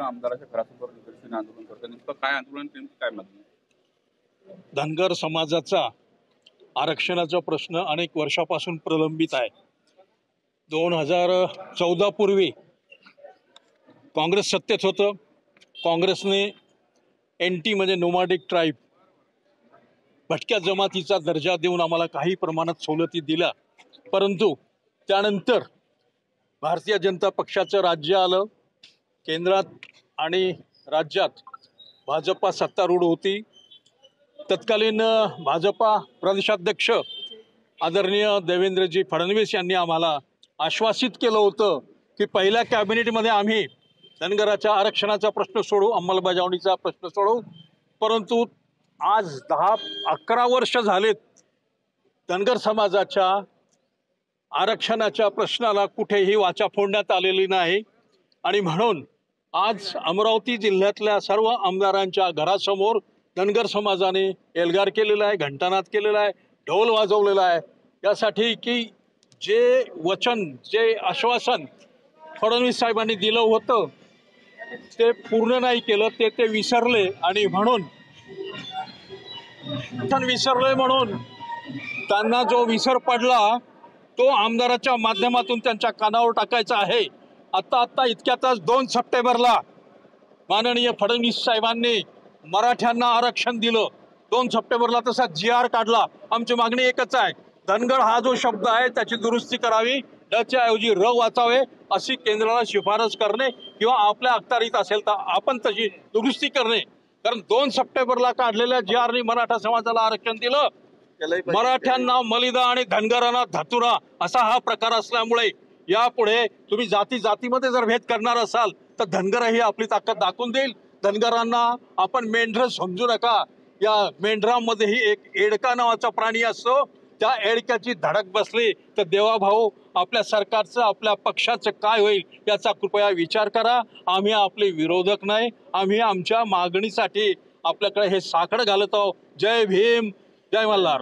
पूर्ण आमदाराच्या घरासमोर निदर्शन आंदोलन करतात. नेमकं काय आंदोलन, नेमकं काय मागणी? धनगर समाजाचा आरक्षणाचा प्रश्न अनेक वर्षापासून प्रलंबित आहे. 2014 पूर्वी काँग्रेस सत्तेत होतं. काँग्रेसने NT म्हणजे नोमॅडिक ट्राईब भटक्या जमातीचा दर्जा देऊन आम्हाला काही प्रमाणात सवलती दिल्या. परंतु त्यानंतर भारतीय जनता पक्षाचं राज्य आलं. केंद्रात आणि राज्यात भाजपा सत्तारूढ होती. तत्कालीन भाजपा प्रदेशाध्यक्ष आदरणीय देवेंद्रजी फडणवीस यांनी आम्हाला आश्वासित केलं होतं की पहिल्या कॅबिनेटमध्ये आम्ही धनगराच्या आरक्षणाचा प्रश्न सोडवू, अंमलबजावणीचा प्रश्न सोडवू. परंतु आज 10-11 वर्ष झालेत धनगर समाजाच्या आरक्षणाच्या प्रश्नाला कुठेही वाचा फोडण्यात आलेली नाही. आणि म्हणून आज अमरावती जिल्ह्यातल्या सर्व आमदारांच्या घरासमोर धनगर समाजाने एल्गार केलेला आहे, घंटानाद केलेला आहे, ढोल वाजवलेला आहे, यासाठी की जे वचन, जे आश्वासन फडणवीस साहेबांनी दिलं होतं ते पूर्ण नाही केलं, ते विसरले. आणि म्हणून विसरले म्हणून त्यांना जो विसर पडला तो आमदाराच्या माध्यमातून त्यांच्या कानावर टाकायचा आहे. आत्ता इतक्यातच 2 सप्टेंबरला माननीय फडणवीस साहेबांनी मराठ्यांना आरक्षण दिलं. 2 सप्टेंबरला तसा GR काढला. आमची मागणी एकच आहे, धनगर हा जो शब्द आहे त्याची दुरुस्ती करावी, च्या ऐवजी र वाचावे अशी केंद्राला शिफारस करणे किंवा आपल्या अखत्यारीत असेल तर आपण तशी दुरुस्ती करणे. कारण 2 सप्टेंबरला काढलेल्या GRने मराठा समाजाला आरक्षण दिलं. मराठ्यांना मलिदा आणि धनगरांना धतुरा असा हा प्रकार असल्यामुळे यापुढे तुम्ही जातीमध्ये जर भेद करणार असाल तर धनगरही आपली ताकद दाखवून देईल. धनगरांना आपण मेंढर समजू नका. या मेंढरामध्येही एक एडका नावाचा प्राणी असतो. त्या एडक्याची धडक बसली तर देवाभाऊ आपल्या सरकारचं, आपल्या पक्षाचं काय होईल याचा कृपया विचार करा. आम्ही आपले विरोधक नाही, आम्ही आमच्या मागणीसाठी आपल्याकडे हे साखर घालत आहोत. जय भीम, जय मल्हार.